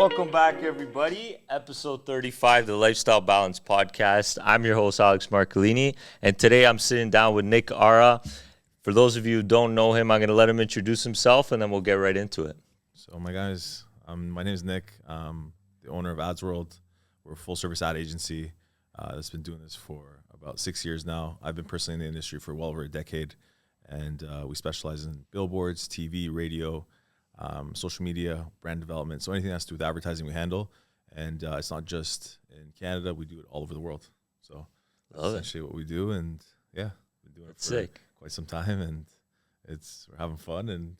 Welcome back, everybody. Episode 35, the Lifestyle Balance Podcast. I'm your host, Alex Marcolini, and today I'm sitting down with Nick Ara. For those of you who don't know him, I'm going to let him introduce himself, and then we'll get right into it. So, my guys, my name is Nick. I'm the owner of ADZ WRLD. We're a full-service ad agency that's been doing this for about 6 years now. I've been personally in the industry for well over a decade, and we specialize in billboards, TV, radio, social media, brand development. So anything that's to do with advertising, we handle. And it's not just in Canada. We do it all over the world. So that's essentially what we do. And, yeah, we've been doing it for quite some time. And we're having fun, and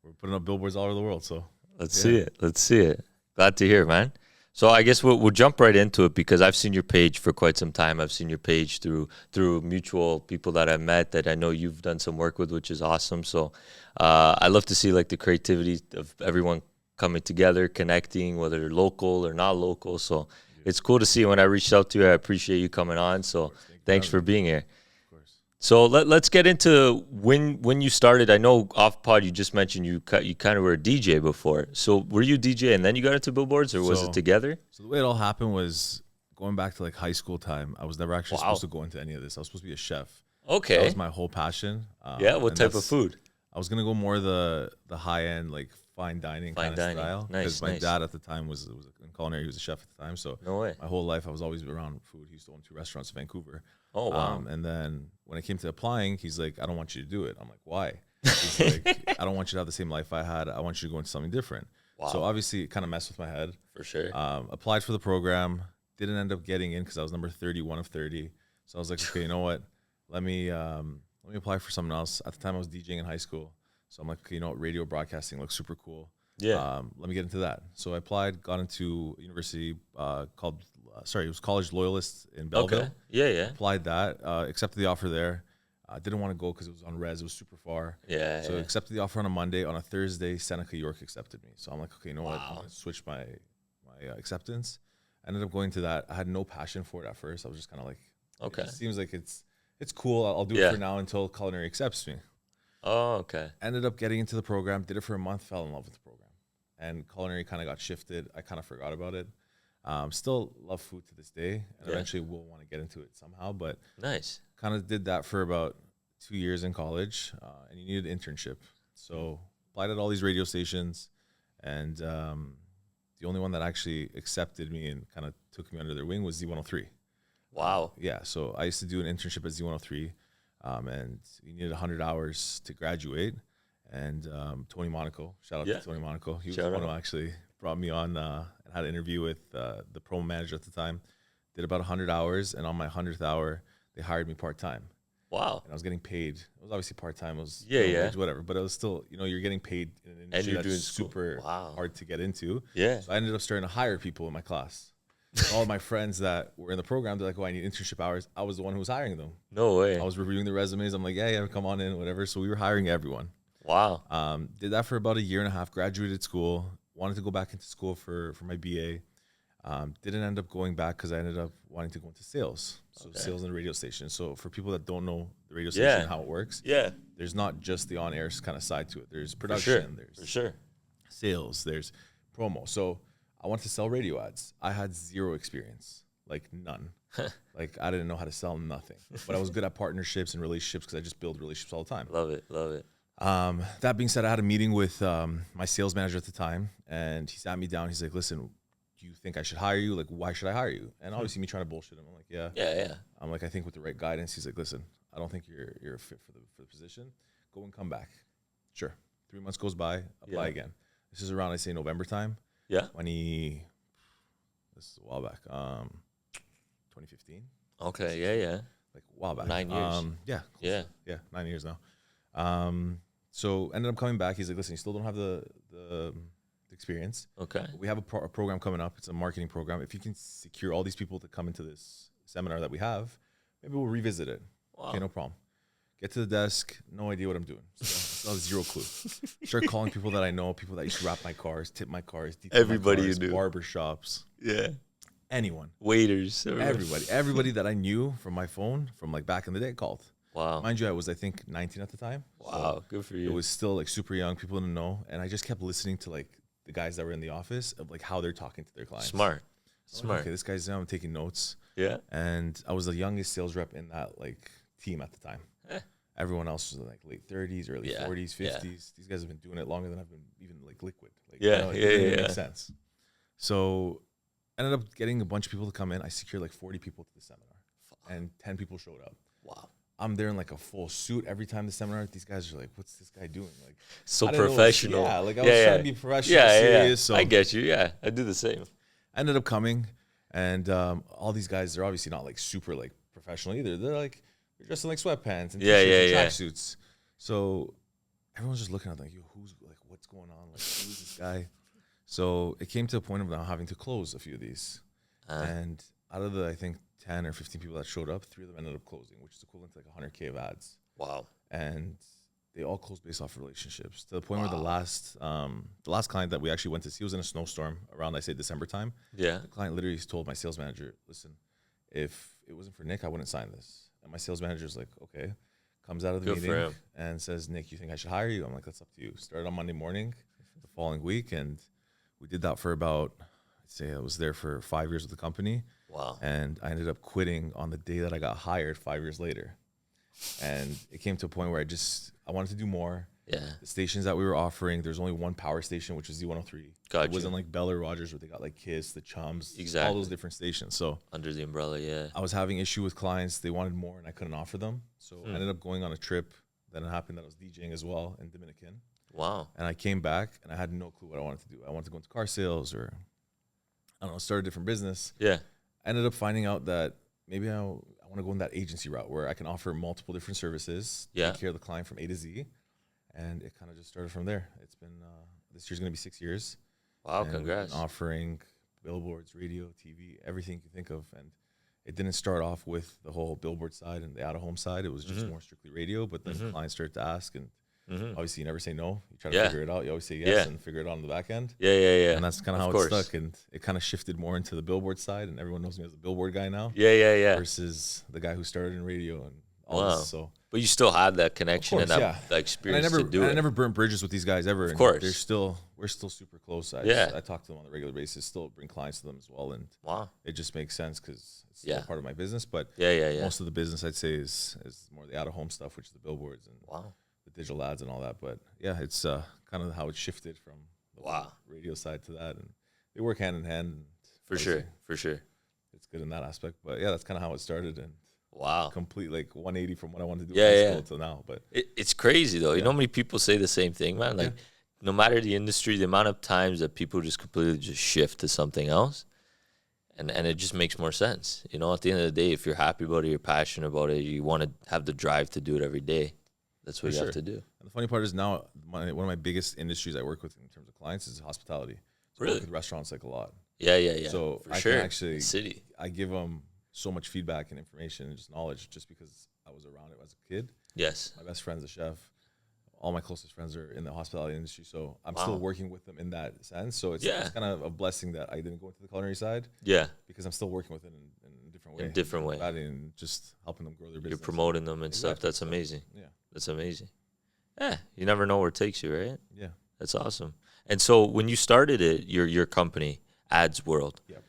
we're putting up billboards all over the world. So Let's see it. Glad to hear, man. So I guess we'll jump right into it because I've seen your page for quite some time. I've seen your page through mutual people that I've met that I know you've done some work with, which is awesome. So I love to see like the creativity of everyone coming together, connecting, whether they're local or not local. So it's cool to see. When I reached out to you, I appreciate you coming on. So thanks for being here. So let's get into when you started. I know off pod you just mentioned you kind of were a DJ before. So were you a DJ and then you got into billboards, or was it together? So the way it all happened was going back to like high school time. I was never actually supposed to go into any of this. I was supposed to be a chef. Okay, that was my whole passion. What type of food? I was gonna go more the high end, like fine dining kind of style. Because my dad at the time was in culinary. He was a chef at the time. So no way. My whole life I was always around food. He used to own 2 restaurants in Vancouver. Oh, wow. And then when it came to applying, he's like, I don't want you to do it. I'm like, why? He's like, I don't want you to have the same life I had. I want you to go into something different. Wow. So obviously it kind of messed with my head. For sure. Applied for the program. Didn't end up getting in because I was number 31 of 30. So I was like, okay, you know what? Let me apply for something else. At the time I was DJing in high school. So I'm like, okay, you know what? Radio broadcasting looks super cool. Yeah. Let me get into that. So I applied, got into a university called, it was College Loyalist in Belleville. Okay. Yeah. Applied that, accepted the offer there. Didn't want to go because it was on res. It was super far. Yeah. So accepted the offer on a Monday. On a Thursday, Seneca York accepted me. So I'm like, okay, you know what? I'm going to switch my acceptance. I ended up going to that. I had no passion for it at first. I was just kind of like, okay, it seems like it's cool. I'll do it for now until culinary accepts me. Oh, okay. Ended up getting into the program. Did it for a month. Fell in love with the program. And culinary kind of got shifted. I kind of forgot about it. Still love food to this day, and eventually will want to get into it somehow. But nice. Kind of did that for about 2 years in college, and you needed an internship. So applied at all these radio stations, and the only one that actually accepted me and kind of took me under their wing was Z103. Wow. Yeah. So I used to do an internship at Z103, and you needed 100 hours to graduate. And Tony Monaco, shout out to Tony Monaco. He was the one who actually brought me on and had an interview with the promo manager at the time. Did about 100 hours, and on my 100th hour, they hired me part-time. Wow. And I was getting paid. It was obviously part-time. It was whatever. But it was still, you're getting paid in an industry that's super hard to get into. Yeah. So I ended up starting to hire people in my class. All of my friends that were in the program, they're like, oh, I need internship hours. I was the one who was hiring them. No way. I was reviewing the resumes. I'm like, yeah, come on in, whatever. So we were hiring everyone. Wow. Did that for about a year and a half, graduated school, wanted to go back into school for my BA. Didn't end up going back because I ended up wanting to go into sales. So sales in a radio station. So for people that don't know the radio station and how it works, there's not just the on-air kind of side to it. There's production, there's sales, there's promo. So I wanted to sell radio ads. I had zero experience, like none. Like I didn't know how to sell nothing. But I was good at partnerships and relationships because I just build relationships all the time. Love it. That being said, I had a meeting with my sales manager at the time, and he sat me down. He's like, listen, do you think I should hire you? Like, why should I hire you? And obviously me trying to bullshit him. I'm like, yeah. I'm like, I think with the right guidance. He's like, listen, I don't think you're a fit for the position. Go and come back. Sure. 3 months goes by, apply again. This is around, I say, November time. Yeah. This is a while back. 2015. Okay, yeah. Like a while back. 9 years. Yeah, 9 years now. So ended up coming back. He's like, listen, you still don't have the experience. Okay. But we have a program coming up. It's a marketing program. If you can secure all these people to come into this seminar that we have, maybe we'll revisit it. Wow. Okay, no problem. Get to the desk, no idea what I'm doing. So zero clue. Start calling people that I know, people that used to wrap my cars, tip my cars, everybody my cars, you knew, barber shops. Yeah. Anyone. Waiters. Everybody that I knew from my phone from like back in the day called. Wow. Mind you, I was, I think, 19 at the time. Wow, so good for you. It was still like super young. People didn't know. And I just kept listening to like the guys that were in the office of like how they're talking to their clients. Smart. So I'm like, okay, this guy's I'm taking notes. Yeah. And I was the youngest sales rep in that like team at the time. Everyone else was like late 30s, early 40s, 50s. Yeah. These guys have been doing it longer than I've been even like liquid. Like, Yeah, it didn't make sense. So I ended up getting a bunch of people to come in. I secured like 40 people to the seminar, and 10 people showed up. Wow. I'm there in like a full suit every time the seminar. These guys are like, "What's this guy doing?" Like, so professional. Yeah, like I was trying to be professional, serious. So I get you. Yeah, I do the same. I ended up coming, and all these guys, they're obviously not like super like professional either. They're like, they're dressed in like sweatpants and t-shirts and tracksuits. So everyone's just looking at them like, "Yo, who's like, what's going on? Like, who's this guy?" So it came to a point of now having to close a few of these, and out of the I think 10 or 15 people that showed up, 3 of them ended up closing, which is equivalent to like 100K of ads. Wow. And they all closed based off relationships to the point where the last client that we actually went to see was in a snowstorm around, I say, December time. Yeah. The client literally told my sales manager, "Listen, if it wasn't for Nick, I wouldn't sign this." And my sales manager's like, "Okay." Comes out of the meeting and says, "Nick, you think I should hire you?" I'm like, "That's up to you." Started on Monday morning the following week, and we did that for about, I'd say I was there for 5 years with the company. Wow. And I ended up quitting on the day that I got hired 5 years later. And it came to a point where I wanted to do more. Yeah. The stations that we were offering, there's only one power station, which is Z103. Gotcha. It wasn't like Bell or Rogers where they got like Kiss, the Chums, exactly. all those different stations. So under the umbrella, yeah. I was having issue with clients. They wanted more and I couldn't offer them. So I ended up going on a trip. Then it happened that I was DJing as well in Dominican. Wow. And I came back and I had no clue what I wanted to do. I wanted to go into car sales or, I don't know, start a different business. Yeah. I ended up finding out that maybe I want to go in that agency route where I can offer multiple different services, take care of the client from A to Z. And it kind of just started from there. It's been, this year's going to be 6 years. Wow, and congrats. Offering billboards, radio, TV, everything you can think of. And it didn't start off with the whole billboard side and the out-of-home side. It was just more strictly radio, but then clients started to ask, and obviously you never say no. You try to figure it out. You always say yes and figure it out on the back end. Yeah. And that's kind of how it stuck. And it kind of shifted more into the billboard side, and everyone knows me as the billboard guy now. Yeah. Versus the guy who started in radio and all this. So, but you still had that connection and that experience to do it. I never burnt bridges with these guys ever. Of course. We're still super close. I talk to them on a regular basis, still bring clients to them as well. And it just makes sense because it's still part of my business. But most of the business I'd say is more the out-of-home stuff, which is the billboards and the digital ads and all that. But yeah, it's kind of how it shifted from the radio side to that. And they work hand in hand. For sure. It's good in that aspect. But yeah, that's kind of how it started. And complete like 180 from what I wanted to do in school till now. But it's crazy though. You know how many people say the same thing, man? Like no matter the industry, the amount of times that people just completely just shift to something else, and it just makes more sense. You know, at the end of the day, if you're happy about it, you're passionate about it, you want to have the drive to do it every day. That's what you have to do. And the funny part is now one of my biggest industries I work with in terms of clients is hospitality. So I work with restaurants like a lot. Yeah. So for I sure. can actually, city. I give them so much feedback and information and just knowledge just because I was around it as a kid. Yes. My best friend's a chef. All my closest friends are in the hospitality industry. So I'm still working with them in that sense. So it's kind of a blessing that I didn't go into the culinary side. Yeah. Because I'm still working with it in a different way. In a different way. And just helping them grow their business. You're promoting them and stuff. That's amazing. Yeah. That's amazing. Yeah. You never know where it takes you, right? Yeah. That's awesome. And so when you started it, your company, ADZ WRLD. Yep.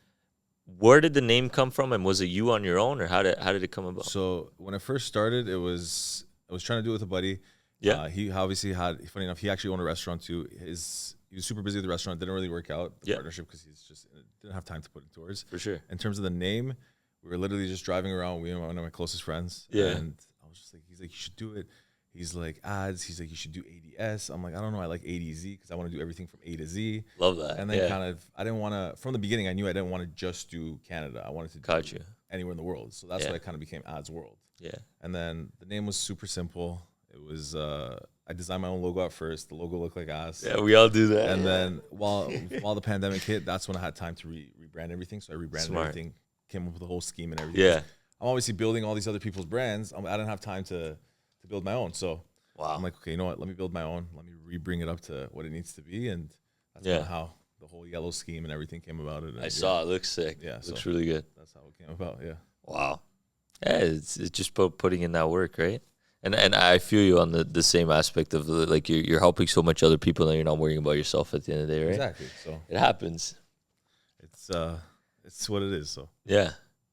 Where did the name come from, and was it you on your own, or how did it come about? So when I first started, I was trying to do it with a buddy. Yeah, he obviously had. Funny enough, he actually owned a restaurant too. He was super busy with the restaurant. Didn't really work out the partnership because he's just didn't have time to put it towards. For sure. In terms of the name, we were literally just driving around. We and one of my closest friends. And I was just like, he's like, you should do it. He's like, ads. He's like, you should do ADS. I'm like, I don't know. I like ADZ because I want to do everything from A to Z. Love that. And then I didn't want to, from the beginning, I knew I didn't want to just do Canada. I wanted to do anywhere in the world. So that's why it kind of became ADZ WRLD. Yeah. And then the name was super simple. It was, I designed my own logo at first. The logo looked like ass. Yeah, we all do that. And then while the pandemic hit, that's when I had time to rebrand everything. So I rebranded everything, came up with the whole scheme and everything. Yeah. I'm obviously building all these other people's brands. I didn't have time to build my own. So I'm like, okay, you know what? Let me build my own. Let me bring it up to what it needs to be. And that's kind of how the whole yellow scheme and everything came about. And I saw it. Looks sick. Yeah. It looks really good. That's how it came about. Yeah. Wow. Yeah. It's just about putting in that work, right? And I feel you on the same aspect of like you're helping so much other people and you're not worrying about yourself at the end of the day, right? Exactly. So it happens. It's what it is. So Yeah.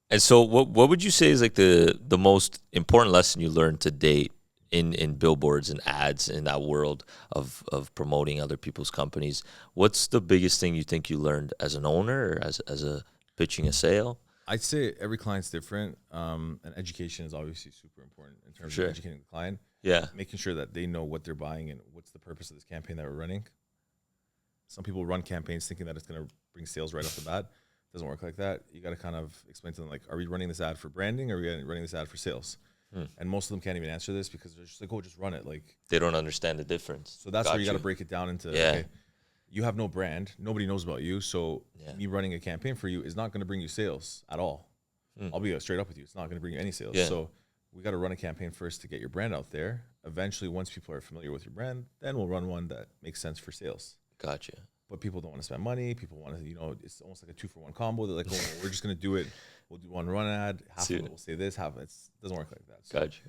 And so what would you say is like the most important lesson you learned to date in billboards and ads in that world of promoting other people's companies? What's the biggest thing you think you learned as an owner or as a pitching a sale? I'd say every client's different, and education is obviously super important in terms of educating the client. Yeah. Making sure that they know what they're buying and what's the purpose of this campaign that we're running. Some people run campaigns thinking that it's going to bring sales right off the bat. It doesn't work like that. You got to kind of explain to them, like, are we running this ad for branding or are we running this ad for sales? And most of them can't even answer this because they're just like, oh, just run it. Like, they don't understand the difference. So that's where you got to break it down into, okay, you have no brand. Nobody knows about you. So me running a campaign for you is not going to bring you sales at all. I'll be straight up with you. It's not going to bring you any sales. So we got to run a campaign first to get your brand out there. Eventually, once people are familiar with your brand, then we'll run one that makes sense for sales. Gotcha. But people don't want to spend money. People want to, it's almost like a 2-for-1 combo. They're like, oh, we're just going to do it. We'll do one run ad. Half of it will say this, half of it doesn't work like that. So gotcha.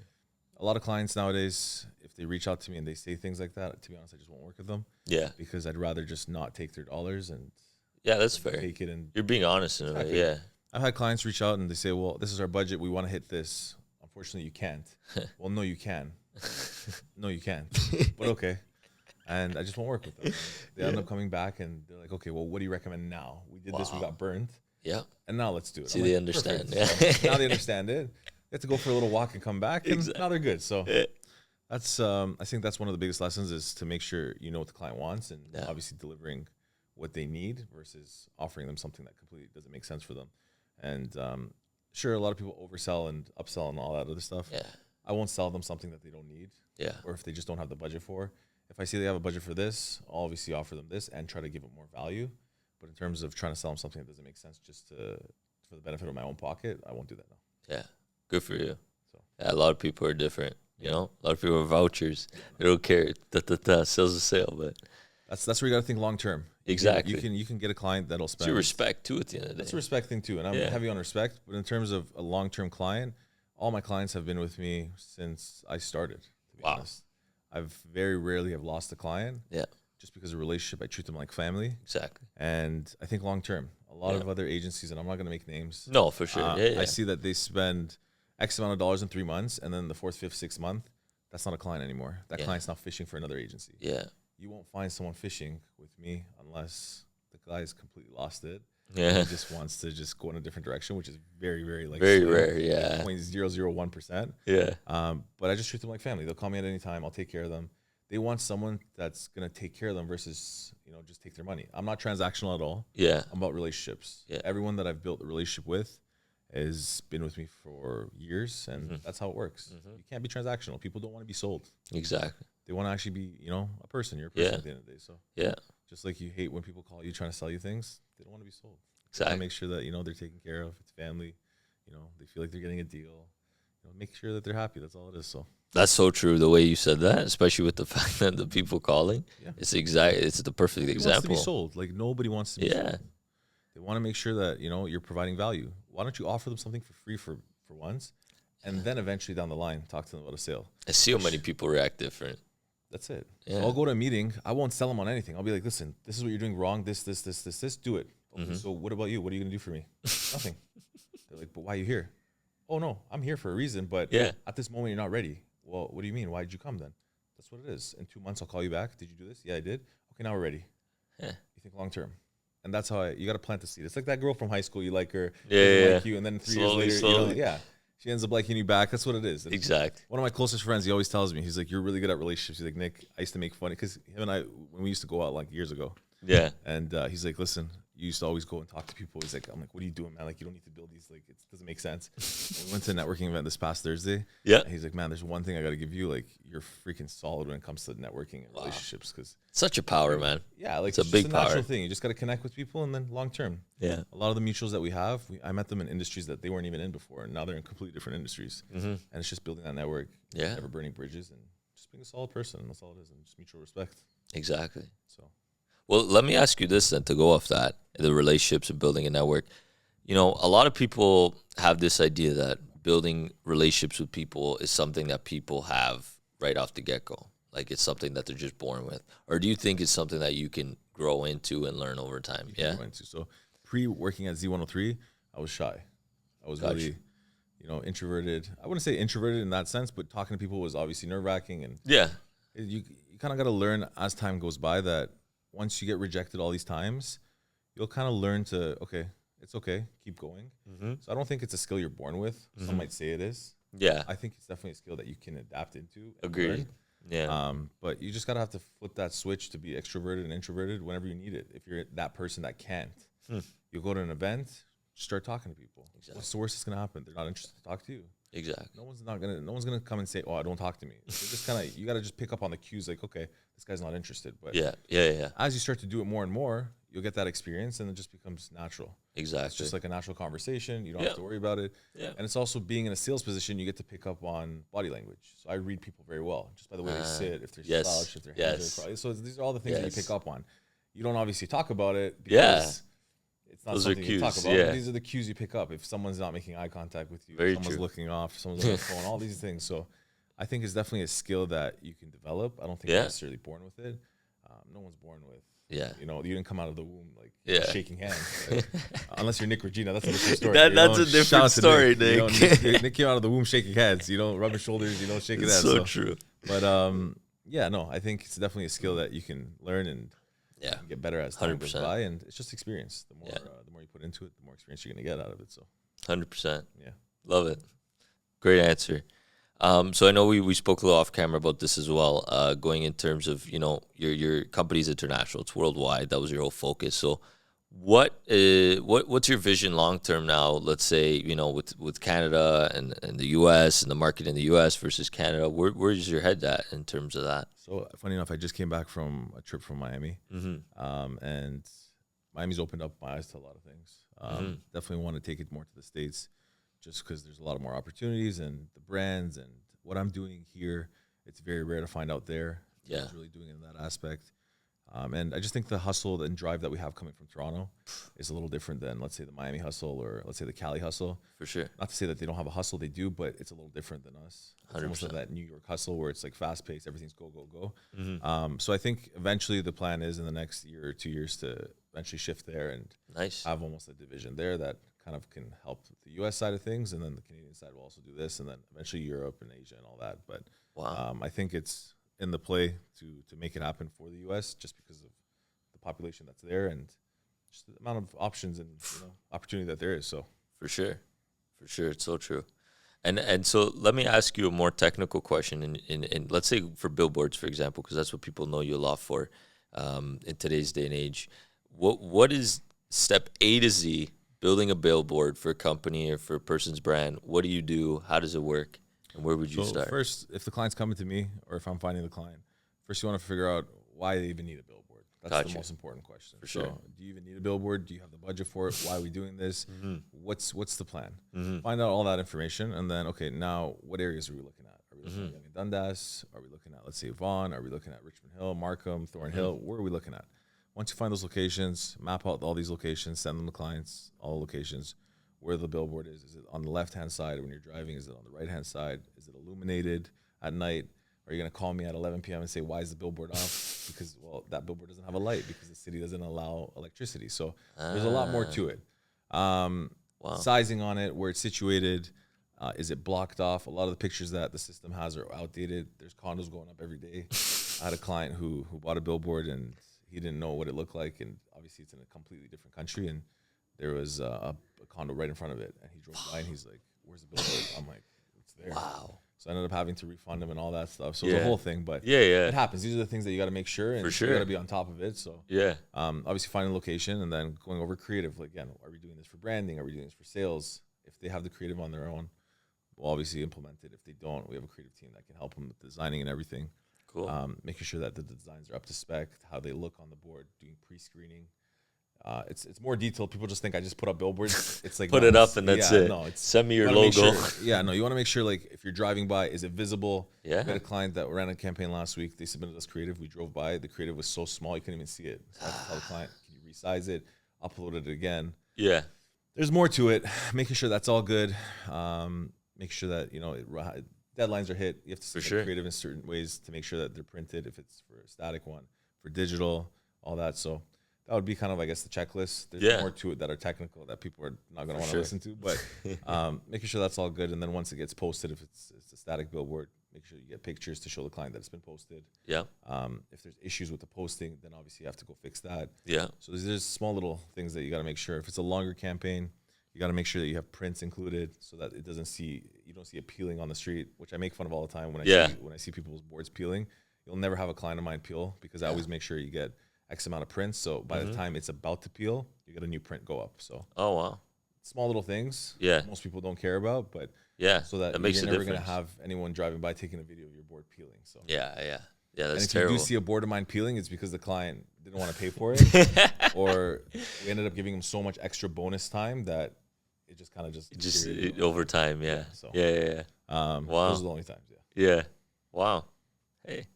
A lot of clients nowadays, if they reach out to me and they say things like that, to be honest, I just won't work with them. Yeah. Because I'd rather just not take their dollars and that's fair. Take it and you're being honest in a way. Yeah. I've had clients reach out and they say, well, this is our budget. We want to hit this. Unfortunately, you can't. Well, no, you can. No, you can't. But okay. And I just won't work with them. They end up coming back and they're like, okay, well, what do you recommend now? We did this, we got burned. Yeah. And now let's do it. See, they understand. So now they understand it. They have to go for a little walk and come back, and now they're good. So that's, I think that's one of the biggest lessons is to make sure you know what the client wants and obviously delivering what they need versus offering them something that completely doesn't make sense for them. And sure, a lot of people oversell and upsell and all that other stuff. Yeah. I won't sell them something that they don't need. Yeah. Or if they just don't have the budget for. If I see they have a budget for this, I'll obviously offer them this and try to give it more value. But in terms of trying to sell them something that doesn't make sense just for the benefit of my own pocket, I won't do that now. Yeah. Good for you. So a lot of people are different. You know, a lot of people are vouchers. They don't care. Sales a sale, but that's where you got to think long term. Exactly. You can get a client that'll spend. It's your respect too at the end of the day. It's a respect thing too, and I'm heavy on respect. But in terms of a long term client, all my clients have been with me since I started. To be honest, I've very rarely have lost a client. Yeah. Just because of a relationship, I treat them like family. Exactly. And I think long term, a lot of other agencies, and I'm not going to make names. No, for sure. I see that they spend X amount of dollars in 3 months, and then the 4th, 5th, 6th month, that's not a client anymore. That client's not fishing for another agency. Yeah. You won't find someone fishing with me unless the guy's completely lost it. Yeah. He just wants to just go in a different direction, which is very, very very rare. Yeah. 0.001%. Yeah. But I just treat them like family. They'll call me at any time. I'll take care of them. They want someone that's going to take care of them versus, just take their money. I'm not transactional at all. Yeah. I'm about relationships. Yeah. Everyone that I've built a relationship with has been with me for years, and that's how it works. You can't be transactional. People don't want to be sold. Exactly. They want to actually be, a person. You're a person at the end of the day. So just like you hate when people call you trying to sell you things, they don't want to be sold. Exactly. Make sure that they're taken care of. It's family. They feel like they're getting a deal. Make sure that they're happy. That's all it is. So that's so true. The way you said that, especially with the fact that the people calling, it's the perfect example. Wants to be sold. Like nobody wants to be sold. They want to make sure that you're providing value. Why don't you offer them something for free for once, and then eventually down the line talk to them about a sale? I see how many people react different. That's it. Yeah. So I'll go to a meeting. I won't sell them on anything. I'll be like, listen, this is what you're doing wrong. This. Do it. Okay, so what about you? What are you gonna do for me? Nothing. They're like, but why are you here? Oh no, I'm here for a reason. But at this moment, you're not ready. Well, what do you mean? Why did you come then? That's what it is. In 2 months, I'll call you back. Did you do this? Yeah, I did. Okay, now we're ready. Yeah. You think long term. And that's how you got to plant the seed. It's like that girl from high school. You like her. Like you, and then 3 years later, she ends up liking you back. That's what it is. And exactly. One of my closest friends, he always tells me, he's like, you're really good at relationships. He's like, Nick, I used to make fun because him and I, when we used to go out like years ago. Yeah. And he's like, listen, you used to always go and talk to people. He's like, I'm like, what are you doing, man? Like, you don't need to build these. Like, it doesn't make sense. We went to a networking event this past Thursday. Yeah. And he's like, man, there's one thing I got to give you. Like, you're freaking solid when it comes to networking and relationships. Cause such a power, man. Yeah. Like, it's a big natural thing. You just got to connect with people and then long term. Yeah. A lot of the mutuals that we have, I met them in industries that they weren't even in before. And now they're in completely different industries. And it's just building that network. Yeah. Never burning bridges and just being a solid person. That's all it is. And just mutual respect. Exactly. So. Well, let me ask you this then to go off that, the relationships and building a network. A lot of people have this idea that building relationships with people is something that people have right off the get-go? Like it's something that they're just born with? Or do you think it's something that you can grow into and learn over time? Yeah. So pre-working at Z103, I was shy. I was really, introverted. I wouldn't say introverted in that sense, but talking to people was obviously nerve-wracking. And Yeah. you kind of got to learn as time goes by that once you get rejected all these times, you'll kind of learn to, okay, it's okay, keep going. So I don't think it's a skill you're born with. Some might say it is. Yeah. I think it's definitely a skill that you can adapt into. Agreed. Yeah. But you just gotta have to flip that switch to be extroverted and introverted whenever you need it. If you're that person that can't, you'll go to an event, start talking to people. Exactly. What's the worst that's gonna happen? They're not interested to talk to you. Exactly. No one's gonna come and say, "Oh, don't talk to me." So just kind of, you gotta just pick up on the cues. Like, okay, this guy's not interested. But Yeah. as you start to do it more and more, you'll get that experience, and it just becomes natural. Exactly. It's just like a natural conversation. You don't have to worry about it. Yeah. And it's also being in a sales position, you get to pick up on body language. So I read people very well, just by the way they sit, if they're slouched, if their hands are crossed. So these are all the things that you pick up on. You don't obviously talk about it because it's not something you talk about. But these are the cues you pick up. If someone's not making eye contact with you, if someone's looking off, someone's on the phone, all these things. So I think it's definitely a skill that you can develop. I don't think you're necessarily born with it. No one's born with. Yeah. You didn't come out of the womb like shaking hands. Right? Unless you're Nick Regina, that's a different story. That's a different story, Nick. Nick came out of the womb shaking hands. Rubbing shoulders, shaking hands. So true. But I think it's definitely a skill that you can learn and get better as time goes by. And it's just experience. The more you put into it, the more experience you're gonna get out of it. So 100%. Yeah. Love it. Great answer. So I know we spoke a little off camera about this as well, going in terms of, your company's international, it's worldwide. That was your whole focus. So what's your vision long-term now, let's say, with Canada and the U.S. and the market in the U.S. versus Canada, where's your head at in terms of that? So funny enough, I just came back from a trip from Miami, and Miami's opened up my eyes to a lot of things. Definitely want to take it more to the States, just because there's a lot of more opportunities and the brands and what I'm doing here, it's very rare to find out there. Yeah. I was really doing it in that aspect. And I just think the hustle and drive that we have coming from Toronto is a little different than, let's say, the Miami hustle or let's say the Cali hustle. For sure. Not to say that they don't have a hustle, they do, but it's a little different than us. It's 100%. almost like that New York hustle where it's like fast paced, everything's go, go, go. So I think eventually the plan is in the next year or 2 years to eventually shift there and have almost a division there that kind of can help the U.S. side of things, and then the Canadian side will also do this, and then eventually Europe and Asia and all that. But I think it's in the play to make it happen for the U.S. just because of the population that's there and just the amount of options and opportunity that there is. So for sure, it's so true. And so let me ask you a more technical question. In let's say for billboards, for example, because that's what people know you a lot for in today's day and age. What is step A to Z? Building a billboard for a company or for a person's brand, what do you do? How does it work? And where would you start? First, if the client's coming to me or if I'm finding the client, first you want to figure out why they even need a billboard. That's the most important question. For sure. So, do you even need a billboard? Do you have the budget for it? Why are we doing this? What's the plan? Find out all that information, and then, okay, now what areas are we looking at? Are we looking at Yonge and Dundas? Are we looking at, let's say, Vaughan? Are we looking at Richmond Hill, Markham, Thornhill? Where are we looking at? Once you find those locations, map out all these locations, send them to clients, all locations, where the billboard is. Is it on the left-hand side when you're driving? Is it on the right-hand side? Is it illuminated at night? Are you going to call me at 11 p.m. and say, why is the billboard off? Because, well, that billboard doesn't have a light because the city doesn't allow electricity. So there's a lot more to it. Sizing on it, where it's situated, is it blocked off? A lot of the pictures that the system has are outdated. There's condos going up every day. I had a client who bought a billboard and he didn't know what it looked like, and obviously it's in a completely different country, and there was a condo right in front of it, and he drove by and he's like, where's the billboard? I'm like, it's there. Wow. So I ended up having to refund him and all that stuff. So it's a whole thing, but it happens. These are the things that you got to make sure, and you got to be on top of it. So obviously finding a location and then going over creative. Like, again, are we doing this for branding? Are we doing this for sales? If they have the creative on their own, we'll obviously implement it. If they don't, we have a creative team that can help them with designing and everything. Cool. Making sure that the designs are up to spec, how they look on the board, doing pre-screening. It's more detailed. People just think I just put up billboards. It's like put it up and that's it. No, it's send me your logo. You want to make sure, like, if you're driving by, is it visible? Yeah. We had a client that ran a campaign last week. They submitted us creative. We drove by. The creative was so small you couldn't even see it. So I had to tell the client, can you resize it? Upload it again. Yeah. There's more to it. Making sure that's all good. make sure that, deadlines are hit. You have to sure. be creative in certain ways to make sure that they're printed, if it's for a static one, for digital, all that. So that would be kind of, I guess, the checklist. There's more to it that are technical that people are not going to want to listen to, but making sure that's all good. And then once it gets posted, if it's a static billboard, make sure you get pictures to show the client that it's been posted. Yeah. If there's issues with the posting, then obviously you have to go fix that. Yeah. So there's small little things that you got to make sure. If it's a longer campaign, you got to make sure that you have prints included so that you don't see it peeling on the street, which I make fun of all the time when I see people's boards peeling. You'll never have a client of mine peel because I always make sure you get X amount of prints. So by the time it's about to peel, you get a new print go up. So oh wow, small little things. Yeah, most people don't care about, but so that makes you're a never going difference. to have anyone driving by taking a video of your board peeling. So yeah. That's and if terrible. you do see a board of mine peeling, it's because the client didn't want to pay for it, or we ended up giving them so much extra bonus time that it just kind of just over time. Yeah. So Yeah. Wow. Those are the only times. Yeah. Wow. Hey,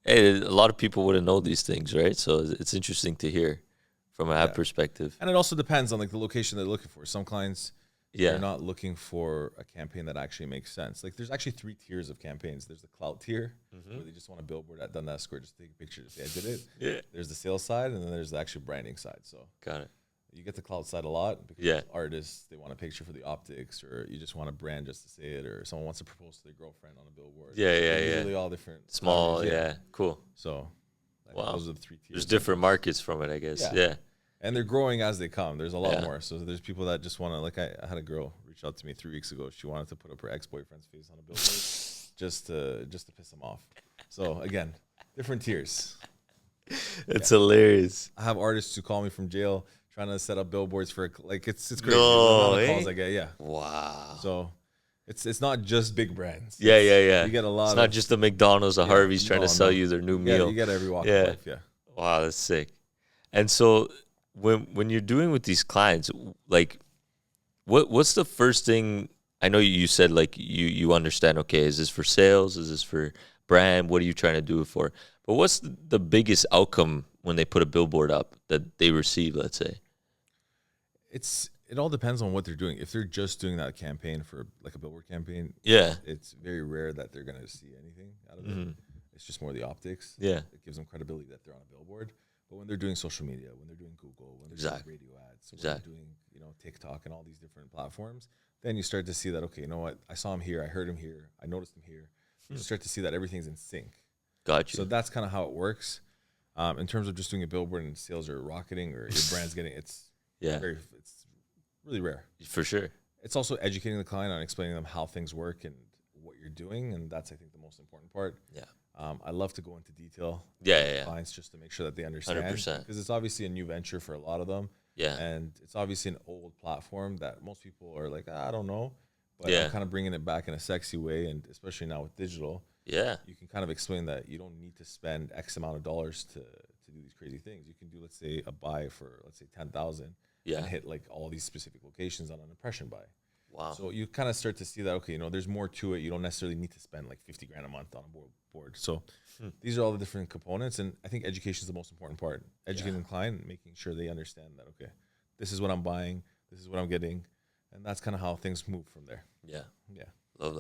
a lot of people wouldn't know these things, right? So it's interesting to hear from an ad perspective. And it also depends on like the location they're looking for. Some clients, they're not looking for a campaign that actually makes sense. Like there's actually 3 tiers of campaigns. There's the clout tier, where they just want a billboard at Dundas Square, just take a picture to say I did it. Yeah. There's the sales side, and then there's the actual branding side. So got it. You get the clout side a lot because artists, they want a picture for the optics, or you just want a brand just to say it, or someone wants to propose to their girlfriend on a billboard. Really all different. Small, genres, cool. So those are the 3 tiers. There's different markets from it, I guess. Yeah. And they're growing as they come. There's a lot more. So there's people that just want to, like I had a girl reach out to me 3 weeks ago. She wanted to put up her ex-boyfriend's face on a billboard just to piss him off. So again, different tiers. It's hilarious. I have artists who call me from jail trying to set up billboards for like it's crazy. No, the amount of calls I get, Wow. So it's not just big brands. Yeah. You get a lot. It's not just the McDonald's or Harvey's trying to sell you their new meal. You get every walk of life. Yeah. Wow, that's sick. And so when you're doing with these clients, like what's the first thing? I know you said like you understand, okay, is this for sales? Is this for brand? What are you trying to do it for? But what's the biggest outcome when they put a billboard up that they receive, let's say? It all depends on what they're doing. If they're just doing that campaign for like a billboard campaign, it's very rare that they're going to see anything out of it. It's just more the optics. Yeah. It gives them credibility that they're on a billboard. But when they're doing social media, when they're doing Google, when they're doing radio ads, when they're doing, TikTok and all these different platforms, then you start to see that, okay, you know what? I saw him here. I heard him here. I noticed him here. You start to see that everything's in sync. Gotcha. So that's kind of how it works. In terms of just doing a billboard and sales are rocketing or your brand's getting, it's really rare. For sure. It's also educating the client on explaining them how things work and what you're doing. And that's, I think, the most important part. Yeah. I love to go into detail with clients just to make sure that they understand. 100%. Because it's obviously a new venture for a lot of them. Yeah. And it's obviously an old platform that most people are like, I don't know. But I'm kind of bringing it back in a sexy way. And especially now with digital, you can kind of explain that you don't need to spend X amount of dollars to do these crazy things. You can do, let's say, a buy for, let's say, 10,000 and hit like all these specific locations on an impression buy. Wow. So you kind of start to see that, okay, there's more to it. You don't necessarily need to spend like 50 grand a month on a board. So these are all the different components. And I think education is the most important part. Educating the client, making sure they understand that, okay, this is what I'm buying. This is what I'm getting. And that's kind of how things move from there. Yeah. Yeah. Love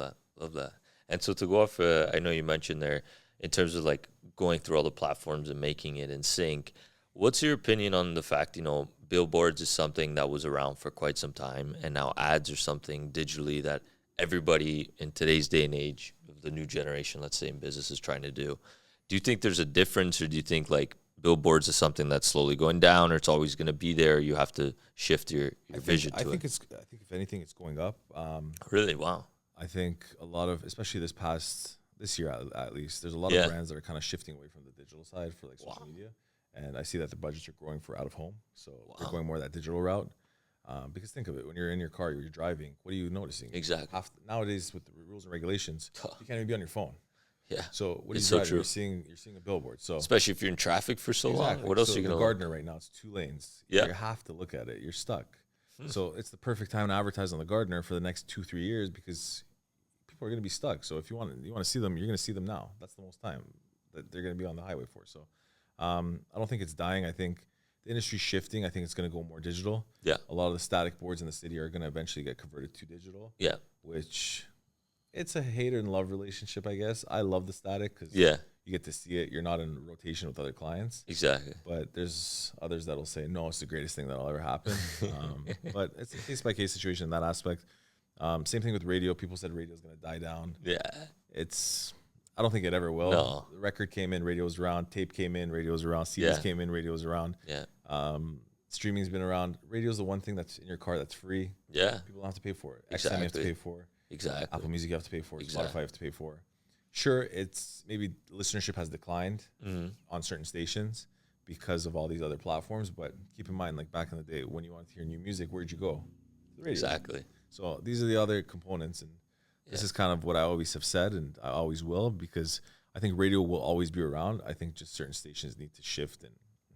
that. And so to go off, I know you mentioned there, in terms of like going through all the platforms and making it in sync, what's your opinion on the fact, billboards is something that was around for quite some time, and now ads are something digitally that everybody in today's day and age of the new generation, let's say in business, is trying to do. Do you think there's a difference, or do you think like billboards is something that's slowly going down, or it's always going to be there? You have to shift your vision to it. I think if anything, it's going up. Really? Wow. I think a lot of, especially this year at least, there's a lot of brands that are kind of shifting away from the digital side for like social media. And I see that the budgets are growing for out of home. So they're going more that digital route. Because think of it, when you're in your car, you're driving, what are you noticing? Exactly. Nowadays with the rules and regulations, you can't even be on your phone. Yeah. So what are you so driving? true. You're seeing a billboard. So especially if you're in traffic for so long. What else are you going to Gardner right now, it's 2 lanes. Yeah. You have to look at it. You're stuck. So it's the perfect time to advertise on the Gardner for the next 2-3 years because people are going to be stuck. So if you want to see them, you're going to see them now. That's the most time that they're going to be on the highway for. So I don't think it's dying. I think the industry's shifting. I think it's going to go more digital. Yeah. A lot of the static boards in the city are going to eventually get converted to digital. Yeah. Which it's a hater and love relationship, I guess. I love the static because Yeah. you get to see it. You're not in rotation with other clients. Exactly. But there's others that'll say, no, it's the greatest thing that'll ever happen. But it's a case-by-case situation in that aspect. Same thing with radio. People said radio is going to die down. Yeah. I don't think it ever will. No. The record came in, radio was around. Tape came in, radio was around. CDs came in, radio was around. Yeah. Streaming's been around. Radio's the one thing that's in your car that's free. Yeah. People don't have to pay for it. Exactly. XM you have to pay for. Exactly. Apple Music you have to pay for. Exactly. Spotify you have to pay for. Sure, it's maybe listenership has declined on certain stations because of all these other platforms. But keep in mind, like back in the day, when you wanted to hear new music, where'd you go? The radio. Exactly. So these are the other components, and this is kind of what I always have said, and I always will, because I think radio will always be around. I think just certain stations need to shift and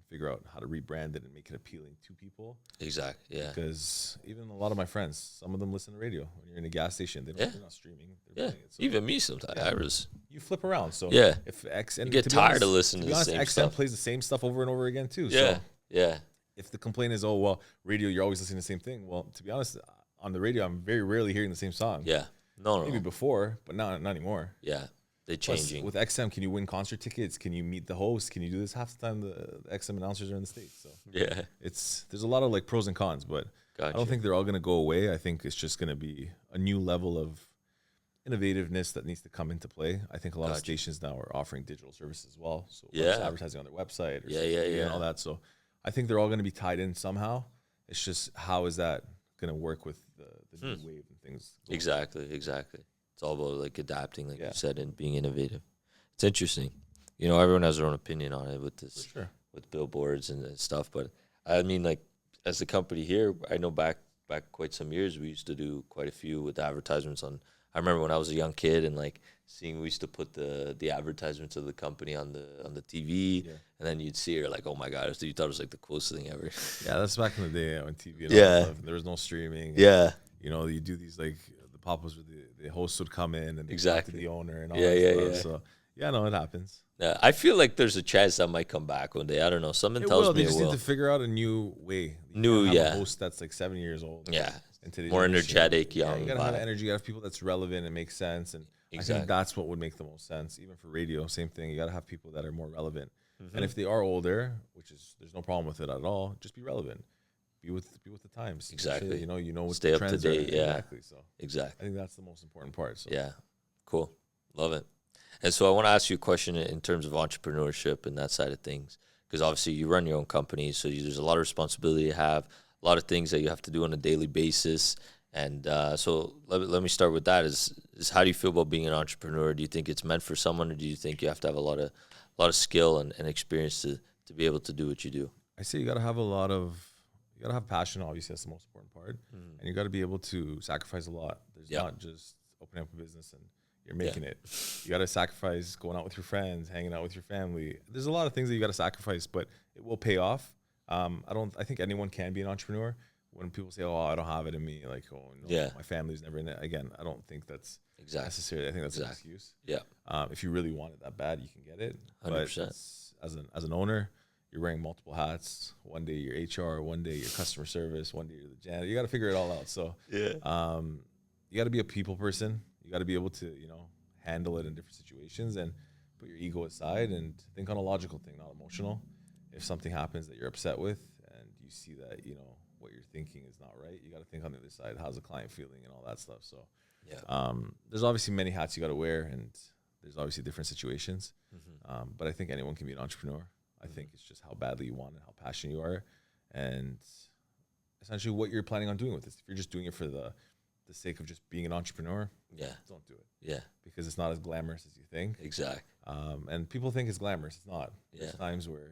figure out how to rebrand it and make it appealing to people. Exactly. Yeah. Because even a lot of my friends, some of them listen to radio. When you're in a gas station, they're not streaming. They're playing it. So Even me sometimes. you flip around. So if X and you get tired of listening to the honest, same XM stuff. plays the same stuff over and over again too. Yeah. So Yeah. if the complaint is, oh well, radio, you're always listening to the same thing. Well, to be honest, on the radio, I'm very rarely hearing the same song. Yeah. No. Maybe before, but not anymore. Yeah. They're Plus, changing. with XM, can you win concert tickets? Can you meet the host? Can you do this? Half the time, the XM announcers are in the States. So Yeah. there's a lot of like pros and cons, but I don't think they're all going to go away. I think it's just going to be a new level of innovativeness that needs to come into play. I think a lot of stations now are offering digital services as well. So advertising on their website or and all that. So I think they're all going to be tied in somehow. It's just how is that going to work with the new wave and things? Exactly. It's all about like adapting, like you said, and being innovative. It's interesting. You know, everyone has their own opinion on it with this, with billboards and stuff. But I mean, like as the company here, I know back quite some years, we used to do quite a few with advertisements on. I remember when I was a young kid and like seeing, we used to put the advertisements of the company on the TV, and then you'd see her like, oh my God, you thought it was like the coolest thing ever. Yeah, that's back in the day on TV. And all that stuff. There was no streaming. Yeah. You know, you do these like the pop-ups where the host would come in and talk to the owner and all that stuff. So yeah, no, it happens. Yeah, I feel like there's a chance that might come back one day. I don't know. Something tells me they it just will. need to figure out a new way. A host that's like 7 years old. Yeah. More energetic, young. You gotta have energy. You gotta have people that's relevant and makes sense. And I think that's what would make the most sense. Even for radio, same thing. You gotta have people that are more relevant. And if they are older, there's no problem with it at all. Just be relevant. Be with the times. Exactly. You know what stay the up to trends date. are. Yeah. Exactly. So exactly. I think that's the most important part. So yeah. Cool. Love it. And so I want to ask you a question in terms of entrepreneurship and that side of things, because obviously you run your own company, so there's a lot of responsibility you have, a lot of things that you have to do on a daily basis. And so let me start with that. Is how do you feel about being an entrepreneur? Do you think it's meant for someone, or do you think you have to have a lot of skill and experience to be able to do what you do? I say you got to have passion. Obviously, that's the most important part. And you got to be able to sacrifice a lot. There's not just opening up a business and you're making it. You got to sacrifice going out with your friends, hanging out with your family. There's a lot of things that you got to sacrifice, but it will pay off. I think anyone can be an entrepreneur. When people say, "Oh, I don't have it in me," like, "Oh, no, my family's never in it." Again, I don't think that's necessary. I think that's an excuse. Yeah. If you really want it that bad, you can get it. 100%. But as an owner, you're wearing multiple hats. One day you're HR, one day you're customer service, one day you're the janitor. You got to figure it all out. So you got to be a people person. You got to be able to handle it in different situations and put your ego aside and think on a logical thing, not emotional. If something happens that you're upset with and you see that what you're thinking is not right, you got to think on the other side, how's the client feeling and all that stuff. So there's obviously many hats you got to wear, and there's obviously different situations. But I think anyone can be an entrepreneur. I think it's just how badly you want it, how passionate you are, and essentially what you're planning on doing with this. If you're just doing it for the sake of just being an entrepreneur, don't do it. Yeah, because it's not as glamorous as you think. Exactly. And people think it's glamorous. It's not. There's Yeah. times where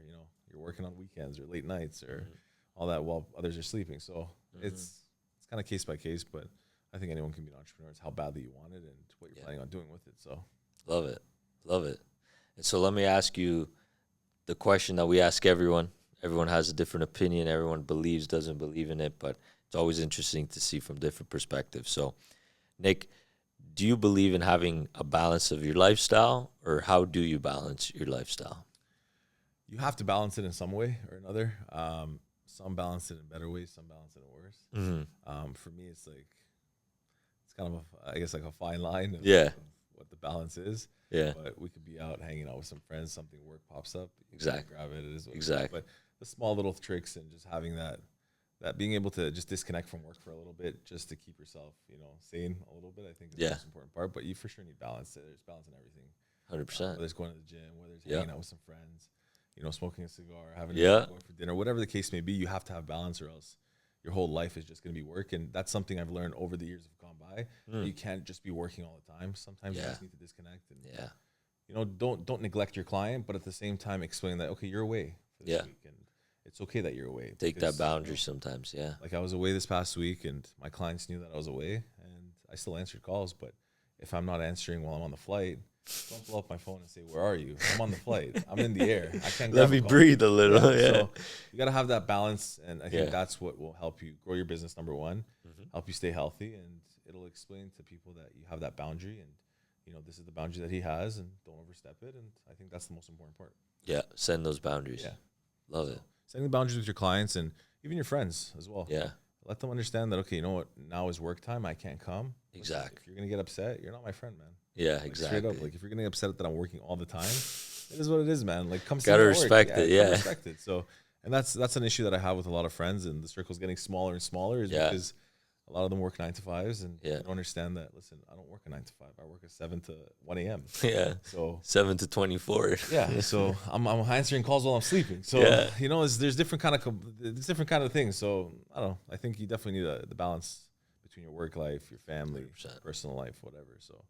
you're working on weekends or late nights or all that while others are sleeping. So it's kind of case by case, but I think anyone can be an entrepreneur. It's how badly you want it and what you're planning on doing with it. So love it. And so let me ask you the question that we ask everyone. Everyone has a different opinion. Everyone believes, doesn't believe in it, but it's always interesting to see from different perspectives. So, Nick, do you believe in having a balance of your lifestyle, or how do you balance your lifestyle? you have to balance it in some way or another. Some balance it in better ways, some balance it in worse. For me, it's like, it's kind of, I guess, like a fine line of, of what the balance is. But we could be out hanging out with some friends, something work pops up. Exactly. Grab it. It is what exactly. It is. But the small little tricks and just having that being able to just disconnect from work for a little bit, just to keep yourself, sane a little bit, I think is the most important part. But you for sure need balance. There's balance in everything. 100%. Whether it's going to the gym, whether it's hanging out with some friends, smoking a cigar, having going for dinner, whatever the case may be, you have to have balance, or else your whole life is just going to be work. And that's something I've learned over the years that have gone by. You can't just be working all the time. Sometimes you just need to disconnect and don't neglect your client, but at the same time explain that, okay, you're away for this week, and it's okay that you're away. Take that boundary sometimes. Like I was away this past week, and my clients knew that I was away, and I still answered calls. But if I'm not answering while I'm on the flight, don't blow up my phone and say, "Where are you?" I'm on the flight. I'm in the air. I can't. Let me breathe a little. So you got to have that balance, and I think that's what will help you grow your business. Number one, help you stay healthy, and it'll explain to people that you have that boundary, and this is the boundary that he has, and don't overstep it. And I think that's the most important part. Yeah, send those boundaries. Love it. Setting the boundaries with your clients and even your friends as well. Let them understand that, okay, you know what, now is work time. I can't come. Exactly. If you're going to get upset, you're not my friend, man. Exactly. Straight up, like if you're getting upset that I'm working all the time, it is what it is, man. Like, come see Gotta me respect work. it. Respect it. So, and that's an issue that I have with a lot of friends, and the circle's getting smaller and smaller, is because a lot of them work 9 to 5s, and they don't understand that. Listen, I don't work a 9 to 5. I work a 7 to 1 a.m. So 7 to 24. So I'm answering calls while I'm sleeping. So there's different kind of things. So I don't know. I think you definitely need the balance between your work life, your family, 100%. Personal life, whatever. So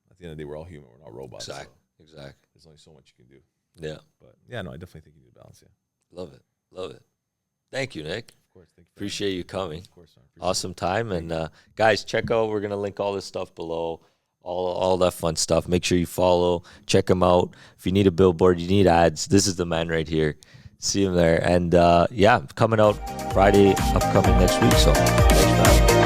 at the end of the day, we're all human. We're not robots. Exactly. There's only so much you can do. But I definitely think you need a balance. Love it. Thank you, Nick. Of course. Thank you. Appreciate you coming. Of course. Awesome time. And guys, check out. We're gonna link all this stuff below. All that fun stuff. Make sure you follow. Check them out. If you need a billboard, you need ads, this is the man right here. See him there. And coming out Friday, upcoming next week. So thanks for having me.